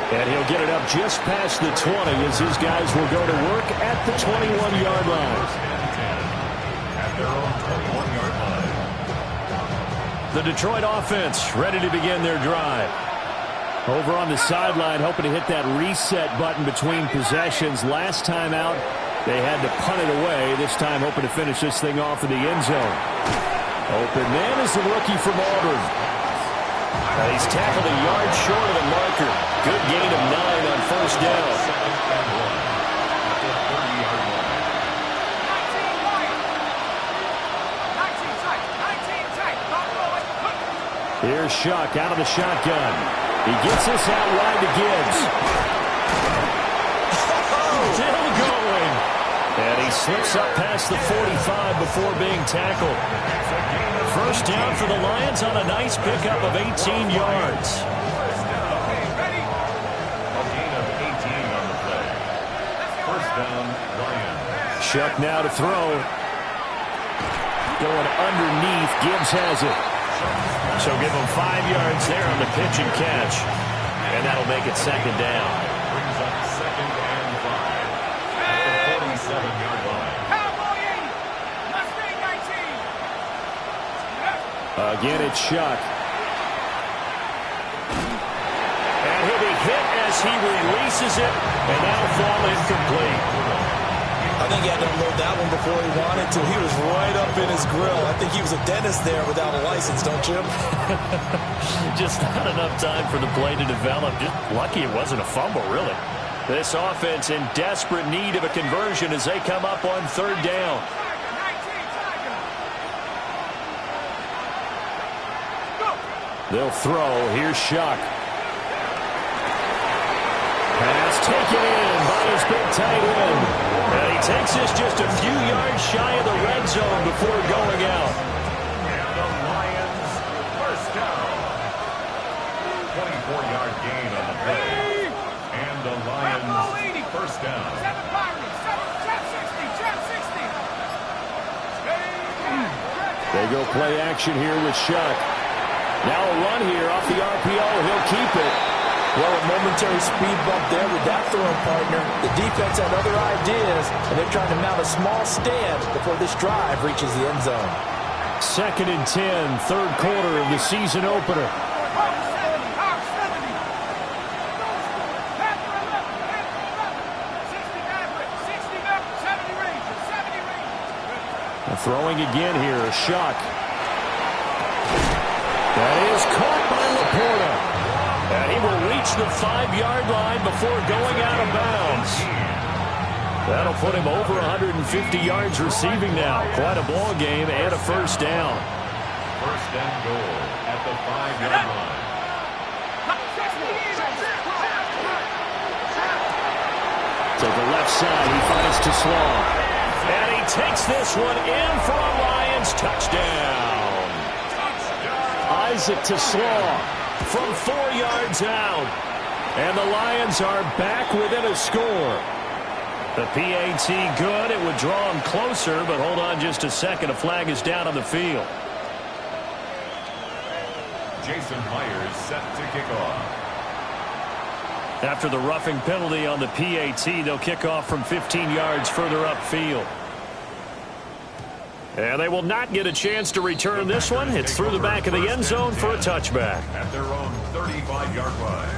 And he'll get it up just past the 20 as his guys will go to work at the 21-yard line. At their own 21-yard line. The Detroit offense ready to begin their drive. Over on the sideline, hoping to hit that reset button between possessions. Last time out, they had to punt it away. This time, hoping to finish this thing off in the end zone. Open man is the rookie from Auburn. He's tackled a yard short of the marker. Good gain of 9 on 1st down. Here's Shuck out of the shotgun. He gets this out wide to Gibbs. Still going. And he slips up past the 45 before being tackled. First down for the Lions on a nice pickup of 18 yards. A gain of 18 on the play. First down, Lions. Shuck now to throw. Going underneath. Gibbs has it. So give him 5 yards there on the pitch and catch. And that'll make it 2nd down. Brings up 2nd and 5. At the 47-yard line. Again, it's Shuck. And he'll be hit as he releases it, and that'll fall incomplete. I think he had to unload that one before he wanted to. He was right up in his grill. I think he was a dentist there without a license, don't you? Just not enough time for the play to develop. Just lucky it wasn't a fumble, really. This offense in desperate need of a conversion as they come up on 3rd down. They'll throw. Here's Shuck. Pass taken in by his big tight end. And he takes this just a few yards shy of the red zone before going out. And the Lions first down. 24-yard gain on the play. And the Lions first down. They go play action here with Shuck. Now a run here off the RPO. He'll keep it. Well, a momentary speed bump there with that throwing partner. The defense had other ideas, and they're trying to mount a small stand before this drive reaches the end zone. Second and 10, third quarter of the season opener. Throwing again here, Shuck. That is caught by Laporta. And he will reach the 5-yard line before going out of bounds. That'll put him over 150 yards receiving now. Quite a ball game and a first down. First and goal at the 5-yard line. To the left side, he finds Taslaw. And he takes this one in for a Lions touchdown. Isaac Taslaw from 4 yards out. And the Lions are back within a score. The PAT good. It would draw him closer, but hold on just a second. A flag is down on the field. Jason Myers set to kick off. After the roughing penalty on the PAT, they'll kick off from 15 yards further upfield. And they will not get a chance to return this one. It's through the back of the end zone for a touchback. At their own 35-yard line.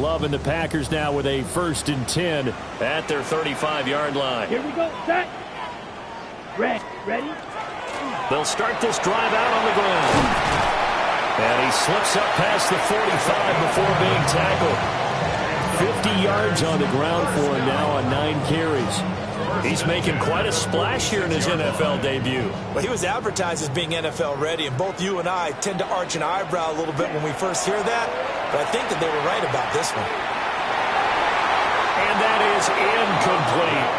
Love and the Packers now with a 1st and 10 at their 35-yard line. Here we go. Set. Ready? They'll start this drive out on the ground. And he slips up past the 45 before being tackled. 50 yards on the ground for him now on 9 carries. He's making quite a splash here in his NFL debut. Well, he was advertised as being NFL ready, and both you and I tend to arch an eyebrow a little bit when we first hear that, but I think that they were right about this one. And that is incomplete.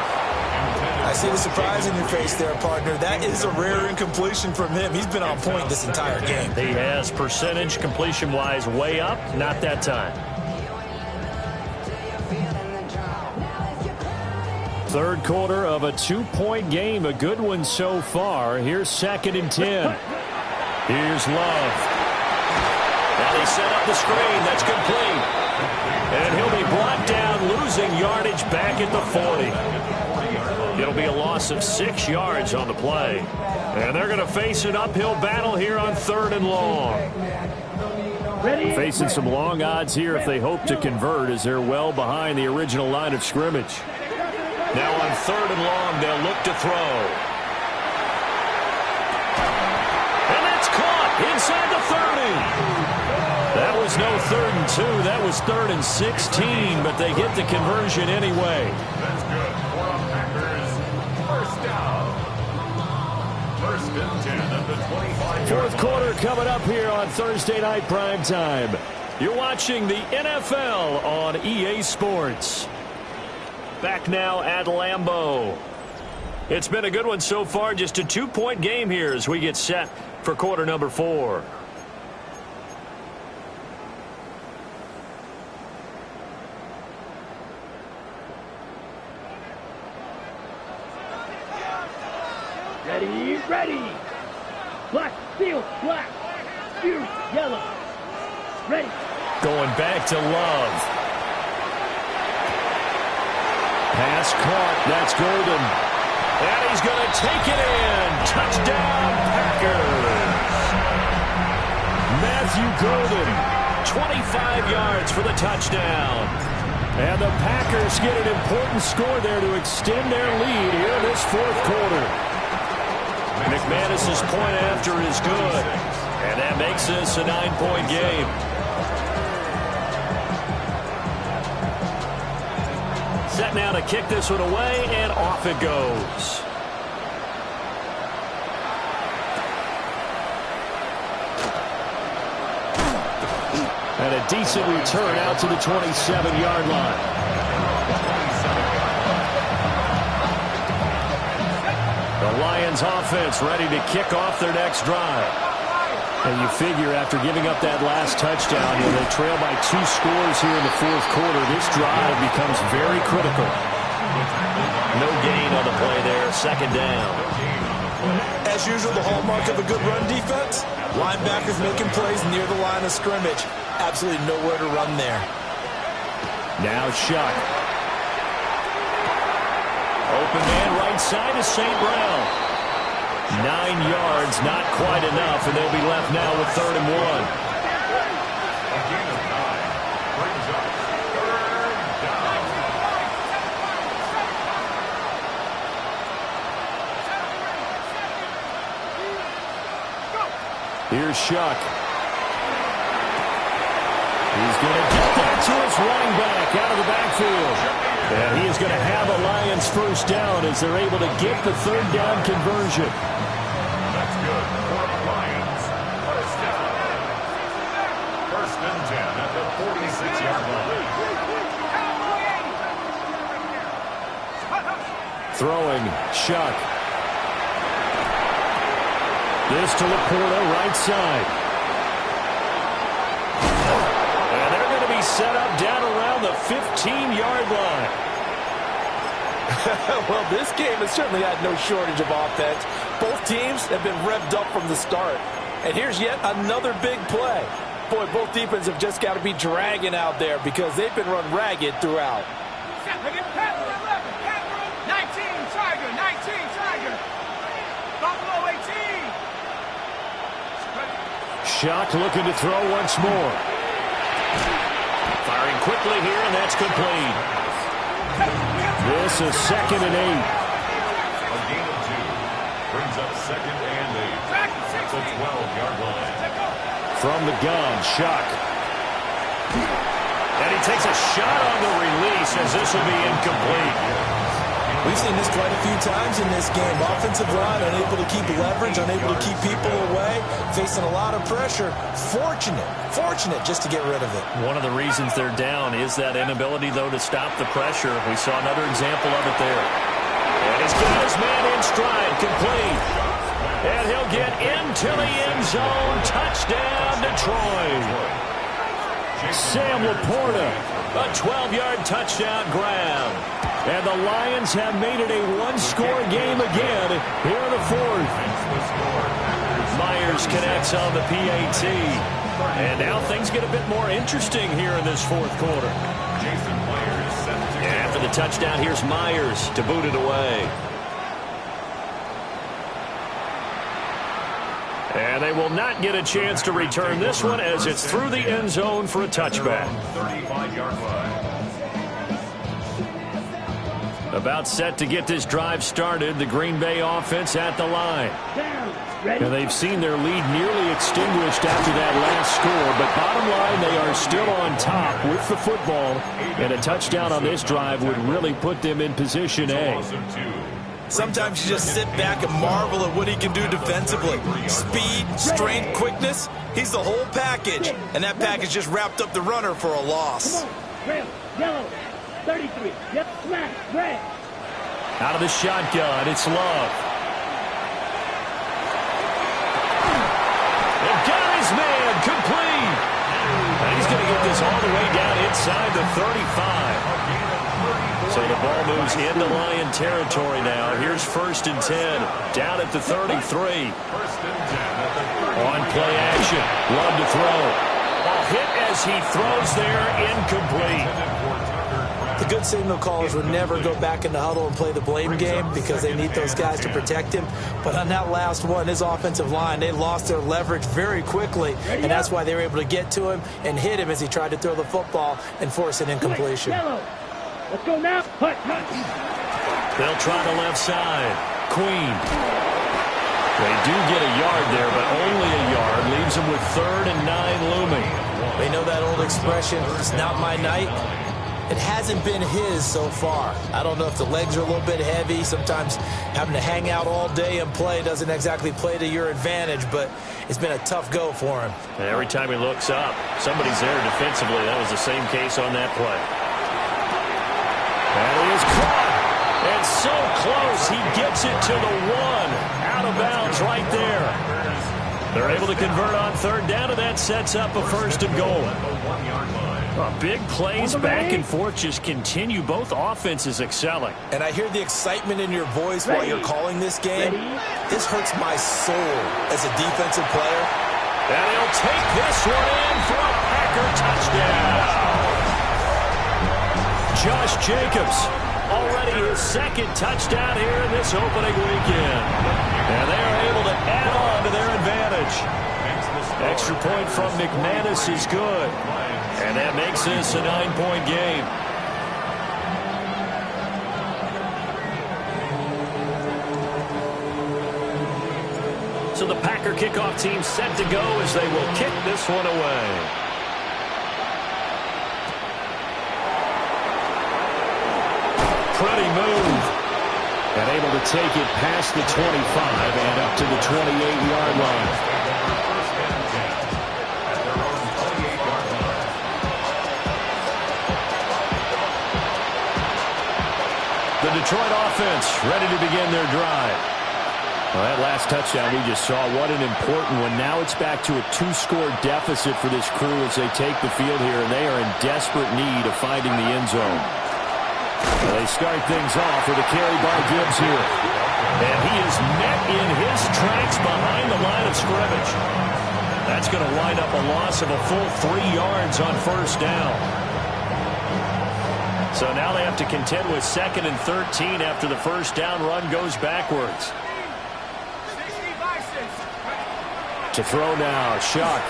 I see the surprise in your face there, partner. That is a rare incompletion from him. He's been on point this entire game. He has percentage completion-wise way up. Not that time. Third quarter of a 2-point game. A good one so far. Here's 2nd and 10. Here's Love. Now they set up the screen. That's complete. And he'll be brought down, losing yardage back at the 40. It'll be a loss of 6 yards on the play. And they're going to face an uphill battle here on 3rd and long. Facing some long odds here if they hope to convert, as they're well behind the original line of scrimmage. Now on 3rd and long, they'll look to throw. And that's caught inside the 30. That was no 3rd and 2. That was 3rd and 16, but they get the conversion anyway. That's good for the Packers. First down. 1st and 10 at the 25-yard Fourth quarter coming up here on Thursday Night Primetime. You're watching the NFL on EA Sports. Back now at Lambeau. It's been a good one so far. Just a 2-point game here as we get set for quarter number 4. Ready. Black, steel, black. Fuse, yellow. Ready. Going back to Love. Pass caught. That's Golden. And he's going to take it in. Touchdown, Packers. Matthew Golden, 25 yards for the touchdown. And the Packers get an important score there to extend their lead here in this 4th quarter. McManus's point after is good. And that makes this a 9-point game. Set now to kick this one away, and off it goes. And a decent return out to the 27-yard line. The Lions offense ready to kick off their next drive. And you figure after giving up that last touchdown, they trail by 2 scores here in the 4th quarter. This drive becomes very critical. No gain on the play there. 2nd down. As usual, the hallmark of a good run defense, linebackers making plays near the line of scrimmage. Absolutely nowhere to run there. Now Shuck. Open man right side is St. Brown. 9 yards, not quite enough, and they'll be left now with 3rd and 1. A gain of 9 brings up 3rd down. Here's Shuck. He's going to get that to his running back out of the backfield. And he is going to have a Lions first down as they're able to get the 3rd down conversion. That's good for the Lions. First down. 1st and 10 at the 46-yard line. Throwing, Shuck. This to Laporta, right side. And they're going to be set up down around the 15-yard line. Well, this game has certainly had no shortage of offense. Both teams have been revved up from the start. And here's yet another big play. Boy, both defenses have just got to be dragging out there because they've been run ragged throughout. 19 Tiger. Buffalo 18. Shuck looking to throw once more. Firing quickly here, and that's complete. This is 2nd and 8. A gain of 2 brings up 2nd and 8 at the 12-yard line. From the gun, Shuck. And he takes a shot on the release as this will be incomplete. We've seen this quite a few times in this game. Offensive line unable to keep leverage, unable to keep people away, facing a lot of pressure. Fortunate just to get rid of it. One of the reasons they're down is that inability, though, to stop the pressure. We saw another example of it there. And he's got his man in stride, complete. And he'll get into the end zone. Touchdown, Detroit. Sam Laporta, a 12-yard touchdown grab. And the Lions have made it a one-score game again here in the 4th. Myers connects on the PAT. And now things get a bit more interesting here in this 4th quarter. And after the touchdown, here's Myers to boot it away. And they will not get a chance to return this one as it's through the end zone for a touchback. 35-yard line. About set to get this drive started, the Green Bay offense at the line. And they've seen their lead nearly extinguished after that last score, but bottom line, they are still on top with the football, and a touchdown on this drive would really put them in position A. Sometimes you just sit back and marvel at what he can do defensively. Speed, strength, quickness, he's the whole package. And that package just wrapped up the runner for a loss. Red, yellow, 33. Yep, smash, red. Out of the shotgun, it's Love. They've got his man, complete. And he's going to get this all the way down inside the 35. So the ball moves into Lion territory now. Here's 1st and 10, down at the 33. On play action, Love to throw. Ball hit as he throws there, incomplete. The good signal callers would never go back in the huddle and play the blame game because they need those guys to protect him. But on that last one, his offensive line, they lost their leverage very quickly, and that's why they were able to get to him and hit him as he tried to throw the football and force an incompletion. Let's go now. Hut. They'll try the left side. Queen. They do get a yard there, but only a yard. Leaves them with 3rd and 9 looming. They know that old expression, it's not my night. It hasn't been his so far. I don't know if the legs are a little bit heavy. Sometimes having to hang out all day and play doesn't exactly play to your advantage, but it's been a tough go for him. And every time he looks up, somebody's there defensively. That was the same case on that play. And he is caught. And so close, he gets it to the 1. Out of bounds right there. They're able to convert on 3rd down, and that sets up a 1st and goal. Big plays back and forth just continue. Both offenses excelling. And I hear the excitement in your voice while you're calling this game. This hurts my soul as a defensive player. And he'll take this one in for a Packer touchdown. Josh Jacobs already his second touchdown here in this opening weekend. And they are able to add on to their advantage. Extra point from McManus is good. And that makes this a 9-point game. So the Packer kickoff team set to go as they will kick this one away. Pretty move. And able to take it past the 25 and up to the 28-yard line. The Detroit offense ready to begin their drive. Well, that last touchdown we just saw, what an important one. Now it's back to a 2-score deficit for this crew as they take the field here, and they are in desperate need of finding the end zone. Well, they start things off with a carry by Gibbs here. And he is met in his tracks behind the line of scrimmage. That's going to wind up a loss of a full 3 yards on first down. So now they have to contend with 2nd and 13 after the first down run goes backwards. To throw now, Shuck.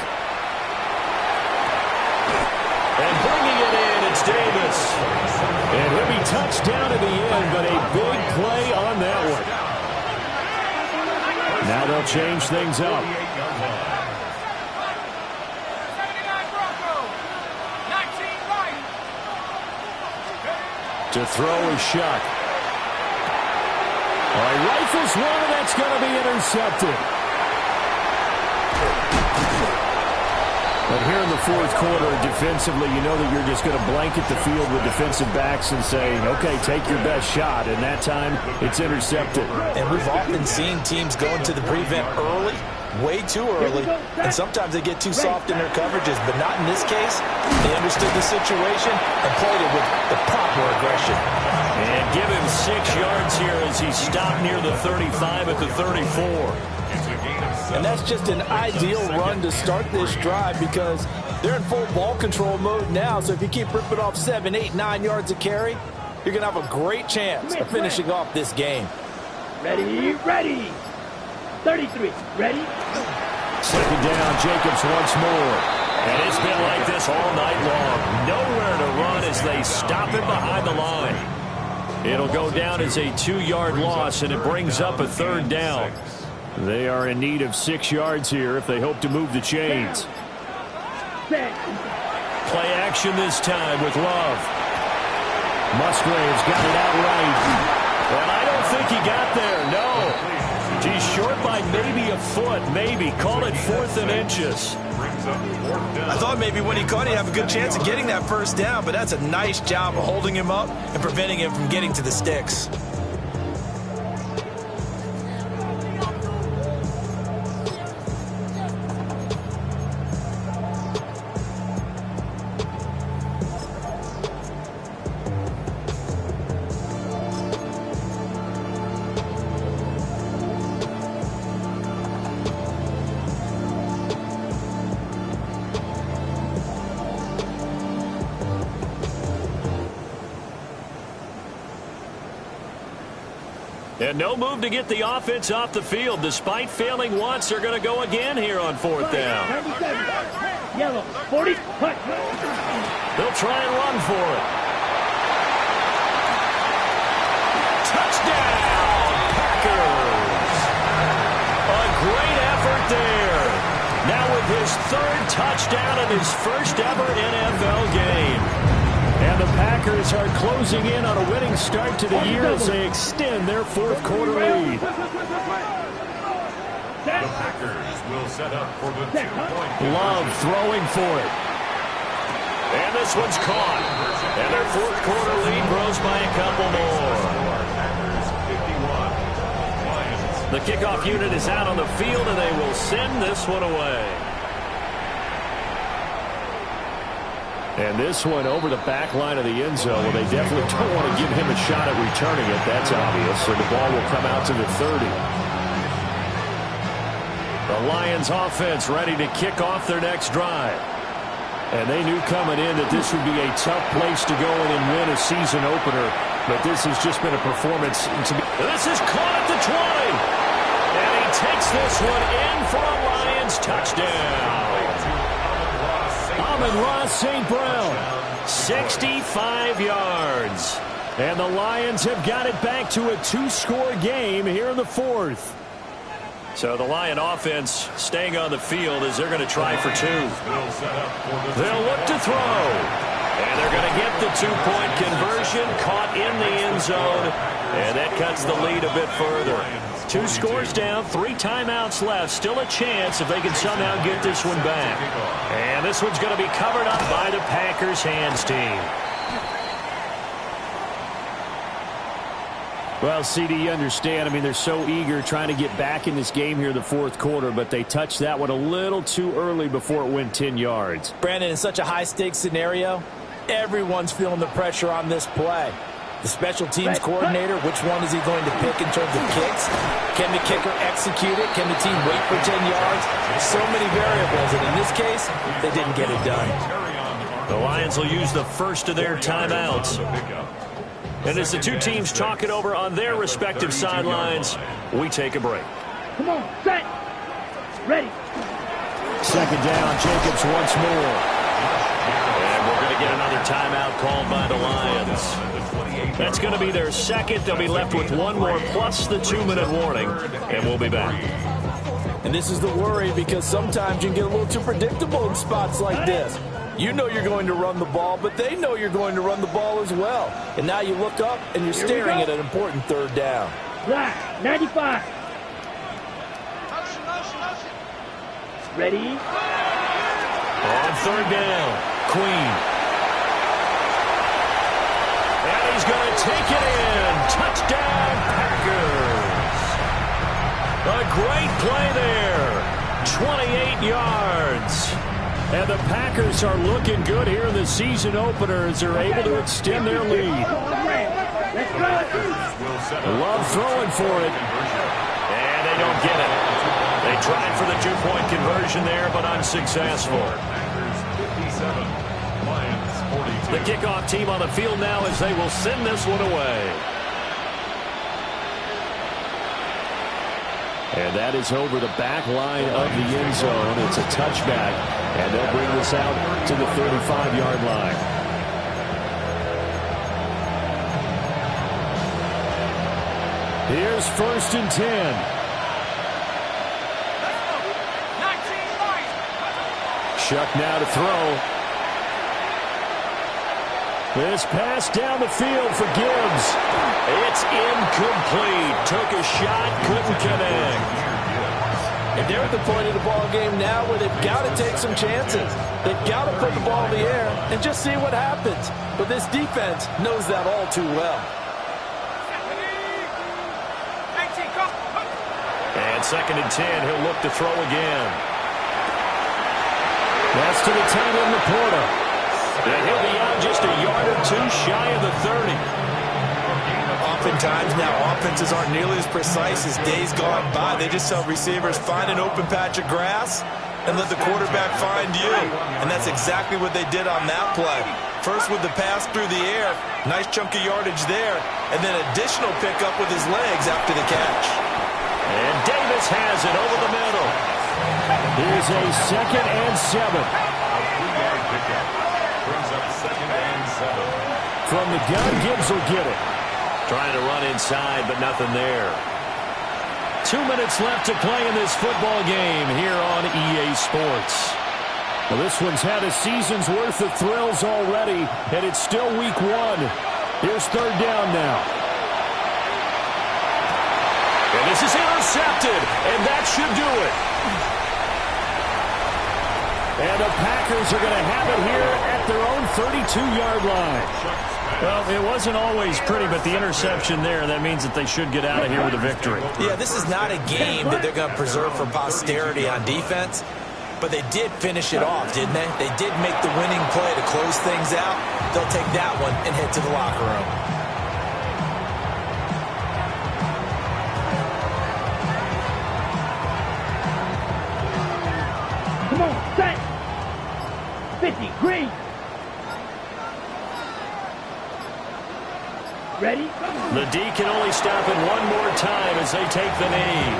And bringing it in, it's Davis. And he'll be touched down at the end, but a big play on that one. Now they'll change things up. To throw is Shuck. All right, rifles one, and that's going to be intercepted. But here in the fourth quarter, defensively, you know that you're just going to blanket the field with defensive backs and say, okay, take your best shot. And that time, it's intercepted. And we've often seen teams go into the prevent early, way too early, and sometimes they get too soft in their coverages, but not in this case. They understood the situation and played it with the proper aggression. And give him 6 yards here as he stopped near the 35 at the 34. And that's just an ideal run to start this drive because they're in full ball control mode now. So if you keep ripping off 7, 8, 9 yards of carry, you're going to have a great chance of finishing off this game. Ready, ready. 33, ready? Second down, Jacobs once more. And it's been like this all night long. Nowhere to run as they stop him behind the line. It'll go down as a 2-yard loss, and it brings up a 3rd down. They are in need of 6 yards here if they hope to move the chains. Play action this time with Love. Musgrave's got it outright. And I don't think he got there, no. He's short by maybe a foot, maybe. Call it 4th and inches. I thought maybe when he caught it, he'd have a good chance of getting that first down, but that's a nice job of holding him up and preventing him from getting to the sticks. And no move to get the offense off the field. Despite failing once, they're going to go again here on 4th down. 97, yellow, 40, cut. They'll try and run for it. Touchdown, Packers! A great effort there. Now with his 3rd touchdown in his first ever NFL game. And the Packers are closing in on a winning start to the year as they extend their 4th quarter lead. The Packers will set up for the 2-point. Love throwing for it. And this one's caught. And their 4th quarter lead grows by a couple more. The kickoff unit is out on the field, and they will send this one away. And this one over the back line of the end zone. Well, they definitely don't want to give him a shot at returning it. That's obvious. So the ball will come out to the 30. The Lions offense ready to kick off their next drive. And they knew coming in that this would be a tough place to go in and win a season opener. But this has just been a performance. This is caught at the 20. And he takes this one in for a Lions touchdown. Amon-Ra St. Brown, 65 yards. And the Lions have got it back to a 2-score game here in the fourth. So the Lion offense staying on the field as they're going to try for 2. They'll look to throw. And they're going to get the 2-point conversion, caught in the end zone. And that cuts the lead a bit further. 2 scores down, 3 timeouts left. Still a chance if they can somehow get this one back. And this one's going to be covered up by the Packers hands team. Well, CD, you understand. I mean, they're so eager trying to get back in this game here in the fourth quarter, but they touched that one a little too early before it went 10 yards. Brandon, in such a high-stakes scenario, everyone's feeling the pressure on this play. The special teams coordinator, which one is he going to pick in terms of kicks? Can the kicker execute it? Can the team wait for 10 yards? So many variables, and in this case, they didn't get it done. The Lions will use the first of their timeouts. And as the two teams talk it over on their respective sidelines, we take a break. Come on, set. Ready. Second down, Jacobs once more. And we're going to get another timeout called by the Lions. That's going to be their second. They'll be left with one more plus the 2-minute warning, and we'll be back. And this is the worry because sometimes you can get a little too predictable in spots like this. You know you're going to run the ball, but they know you're going to run the ball as well. And now you look up and you're staring at an important third down. Black, 95. Ready. On third down, Queen. And he's going to take it in. Touchdown, Packers. A great play there. 28 yards. And the Packers are looking good here in the season opener as they're able to extend their lead. Love throwing for it. And they don't get it. They tried for the 2-point conversion there, but unsuccessful. The kickoff team on the field now as they will send this one away. And that is over the back line of the end zone. It's a touchback, and they'll bring this out to the 35-yard line. Here's 1st and 10. Shuck now to throw. This pass down the field for Gibbs. It's incomplete. Took a shot, couldn't connect. And they're at the point of the ball game now where they've got to take some chances. They've got to put the ball in the air and just see what happens. But this defense knows that all too well. And 2nd and 10, he'll look to throw again. That's to the tight end, Laporta. And he'll be out just a yard or 2 shy of the 30. Oftentimes now offenses aren't nearly as precise as days gone by. They just tell receivers, find an open patch of grass and let the quarterback find you. And that's exactly what they did on that play. First with the pass through the air, nice chunk of yardage there, and then additional pickup with his legs after the catch. And Davis has it over the middle. Here's a 2nd and 7. Brings up 2nd and 7. From the gun, Gibbs will get it. Trying to run inside, but nothing there. 2 minutes left to play in this football game here on EA Sports. Well, this one's had a season's worth of thrills already, and it's still week 1. Here's 3rd down now. And this is intercepted, and that should do it. And the Packers are going to have it here at their own 32-yard line. Well, it wasn't always pretty, but the interception there, that means that they should get out of here with a victory. Yeah, this is not a game that they're going to preserve for posterity on defense, but they did finish it off, didn't they? They did make the winning play to close things out. They'll take that one and head to the locker room. Come on, set. 50, green. Ready? The D can only stop it one more time as they take the knee.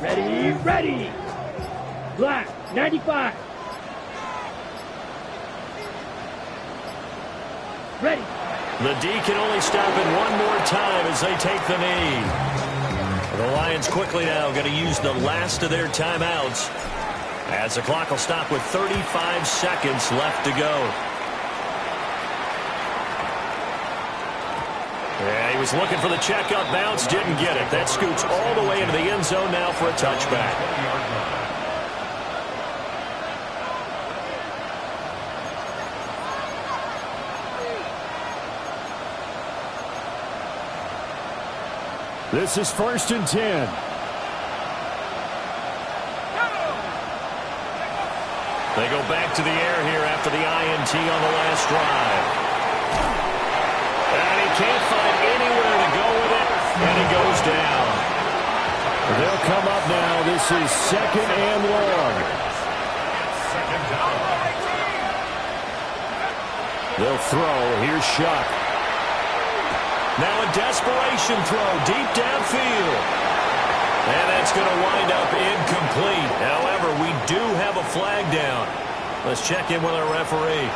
Ready, ready. Black, 95. Ready. The D can only stop it one more time as they take the knee. The Lions quickly now going to use the last of their timeouts as the clock will stop with 35 seconds left to go. Yeah, he was looking for the checkup bounce, didn't get it. That scoots all the way into the end zone now for a touchback. This is 1st and 10. They go back to the air here after the INT on the last drive. And he can't find anywhere to go with it, and he goes down. They'll come up now. This is 2nd and long. They'll throw. Here's Shuck. Now a desperation throw deep downfield. And that's going to wind up incomplete. However, we do have a flag down. Let's check in with our referee.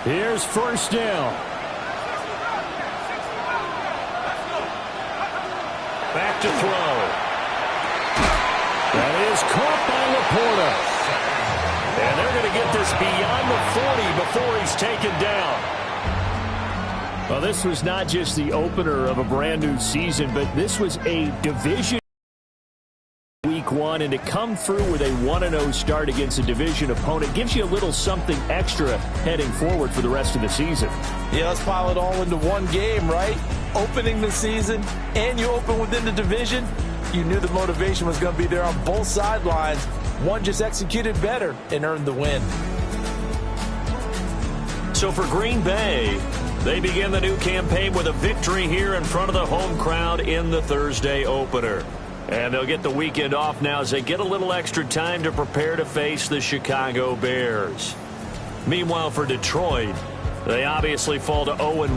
Here's 1st down. Back to throw. That is caught by Laporta. And they're going to get this beyond the 40 before he's taken down. Well, this was not just the opener of a brand new season, but this was a division week 1, and to come through with a 1-0 start against a division opponent gives you a little something extra heading forward for the rest of the season. Yeah, let's pile it all into one game, right? Opening the season, and you open within the division. You knew the motivation was going to be there on both sidelines. One just executed better and earned the win. So for Green Bay, they begin the new campaign with a victory here in front of the home crowd in the Thursday opener. And they'll get the weekend off now as they get a little extra time to prepare to face the Chicago Bears. Meanwhile, for Detroit, they obviously fall to 0-1.